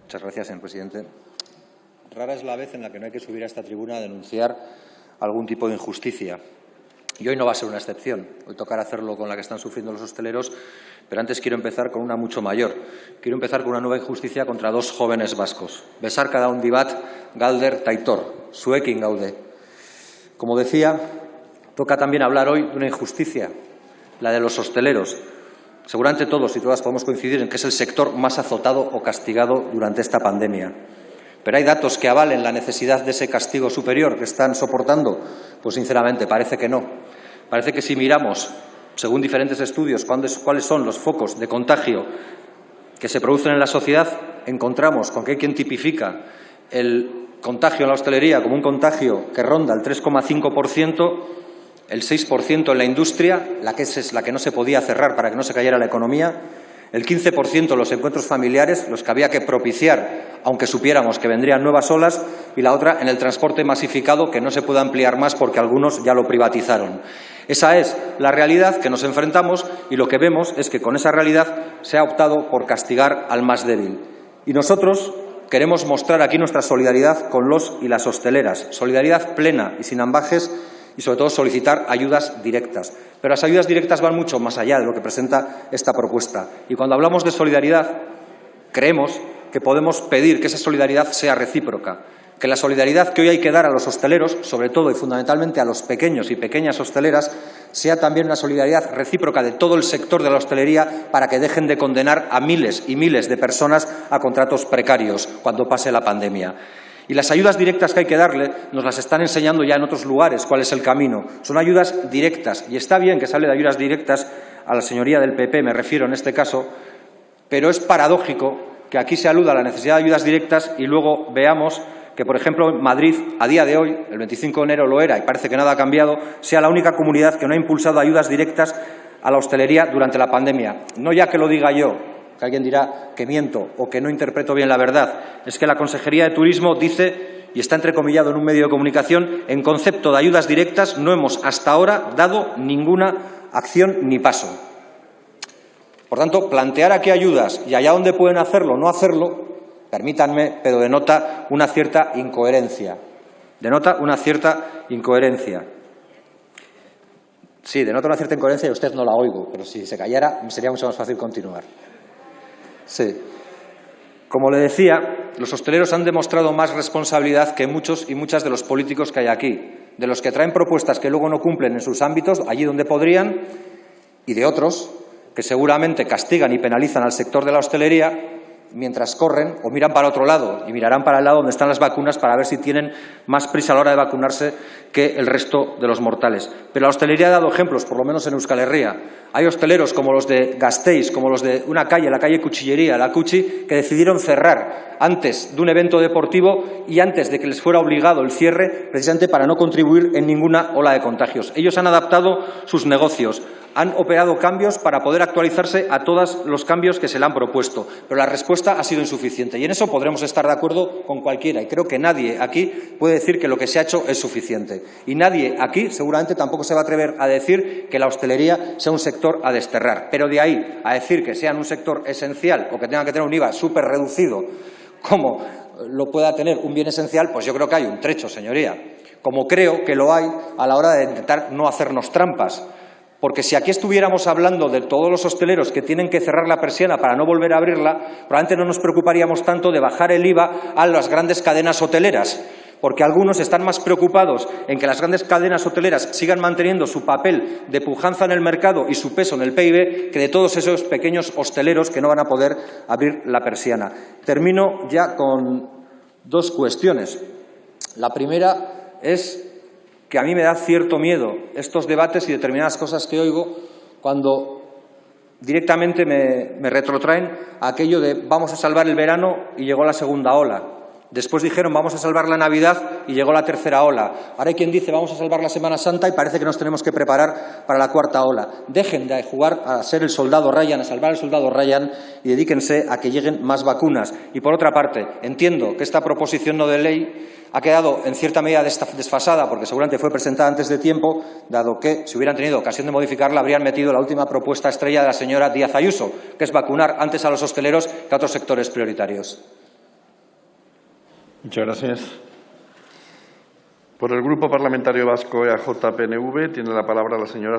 Muchas gracias, señor presidente. Rara es la vez en la que no hay que subir a esta tribuna a denunciar algún tipo de injusticia. Y hoy no va a ser una excepción. Hoy tocará hacerlo con la que están sufriendo los hosteleros, pero antes quiero empezar con una mucho mayor. Quiero empezar con una nueva injusticia contra dos jóvenes vascos. Besarkada handi bat, Galder eta Aitor, zuekin gaude. Como decía, toca también hablar hoy de una injusticia, la de los hosteleros. Seguramente todos y todas podemos coincidir en que es el sector más azotado o castigado durante esta pandemia. ¿Pero hay datos que avalen la necesidad de ese castigo superior que están soportando? Pues sinceramente parece que no. Parece que si miramos, según diferentes estudios, cuáles son los focos de contagio que se producen en la sociedad, encontramos con que hay quien tipifica el contagio en la hostelería como un contagio que ronda el 3,5%, el 6% en la industria, la que no se podía cerrar para que no se cayera la economía, el 15% los encuentros familiares, los que había que propiciar, aunque supiéramos que vendrían nuevas olas, y la otra en el transporte masificado, que no se puede ampliar más porque algunos ya lo privatizaron. Esa es la realidad que nos enfrentamos y lo que vemos es que con esa realidad se ha optado por castigar al más débil. Y nosotros queremos mostrar aquí nuestra solidaridad con los y las hosteleras, solidaridad plena y sin ambages, y sobre todo solicitar ayudas directas. Pero las ayudas directas van mucho más allá de lo que presenta esta propuesta. Y cuando hablamos de solidaridad, creemos que podemos pedir que esa solidaridad sea recíproca, que la solidaridad que hoy hay que dar a los hosteleros, sobre todo y fundamentalmente a los pequeños y pequeñas hosteleras, sea también una solidaridad recíproca de todo el sector de la hostelería para que dejen de condenar a miles y miles de personas a contratos precarios cuando pase la pandemia. Y las ayudas directas que hay que darle nos las están enseñando ya en otros lugares cuál es el camino. Son ayudas directas y está bien que se hable de ayudas directas a la señoría del PP, me refiero en este caso, pero es paradójico que aquí se aluda a la necesidad de ayudas directas y luego veamos que, por ejemplo, Madrid, a día de hoy, el 25 de enero lo era y parece que nada ha cambiado, sea la única comunidad que no ha impulsado ayudas directas a la hostelería durante la pandemia. No ya que lo diga yo, que alguien dirá que miento o que no interpreto bien la verdad, es que la Consejería de Turismo dice, y está entrecomillado en un medio de comunicación, en concepto de ayudas directas no hemos hasta ahora dado ninguna acción ni paso. Por tanto, plantear aquí ayudas y allá donde pueden hacerlo, no hacerlo, permítanme, pero denota una cierta incoherencia. Denota una cierta incoherencia. Sí, denota una cierta incoherencia y usted no la oigo, pero si se callara sería mucho más fácil continuar. Sí. Como le decía, los hosteleros han demostrado más responsabilidad que muchos y muchas de los políticos que hay aquí, de los que traen propuestas que luego no cumplen en sus ámbitos, allí donde podrían, y de otros que seguramente castigan y penalizan al sector de la hostelería mientras corren o miran para otro lado y mirarán para el lado donde están las vacunas para ver si tienen más prisa a la hora de vacunarse que el resto de los mortales. Pero la hostelería ha dado ejemplos, por lo menos en Euskal Herria. Hay hosteleros como los de Gasteiz, como los de una calle, la calle Cuchillería, la Cuchi, que decidieron cerrar antes de un evento deportivo y antes de que les fuera obligado el cierre, precisamente para no contribuir en ninguna ola de contagios. Ellos han adaptado sus negocios, han operado cambios para poder actualizarse a todos los cambios que se le han propuesto, pero la respuesta ha sido insuficiente y en eso podremos estar de acuerdo con cualquiera y creo que nadie aquí puede decir que lo que se ha hecho es suficiente y nadie aquí seguramente tampoco se va a atrever a decir que la hostelería sea un sector a desterrar, pero de ahí a decir que sean un sector esencial o que tengan que tener un IVA súper reducido como lo pueda tener un bien esencial, pues yo creo que hay un trecho, señoría, como creo que lo hay a la hora de intentar no hacernos trampas. Porque si aquí estuviéramos hablando de todos los hosteleros que tienen que cerrar la persiana para no volver a abrirla, probablemente no nos preocuparíamos tanto de bajar el IVA a las grandes cadenas hoteleras, porque algunos están más preocupados en que las grandes cadenas hoteleras sigan manteniendo su papel de pujanza en el mercado y su peso en el PIB que de todos esos pequeños hosteleros que no van a poder abrir la persiana. Termino ya con dos cuestiones. La primera es que a mí me da cierto miedo estos debates y determinadas cosas que oigo cuando directamente me retrotraen a aquello de vamos a salvar el verano y llegó la segunda ola. Después dijeron vamos a salvar la Navidad y llegó la tercera ola. Ahora hay quien dice vamos a salvar la Semana Santa y parece que nos tenemos que preparar para la cuarta ola. Dejen de jugar a ser el soldado Ryan, a salvar al soldado Ryan y dedíquense a que lleguen más vacunas. Y por otra parte, entiendo que esta proposición no de ley ha quedado en cierta medida desfasada porque seguramente fue presentada antes de tiempo, dado que si hubieran tenido ocasión de modificarla habrían metido la última propuesta estrella de la señora Díaz Ayuso, que es vacunar antes a los hosteleros que a otros sectores prioritarios. Muchas gracias. Por el Grupo Parlamentario Vasco EAJ-PNV tiene la palabra la señora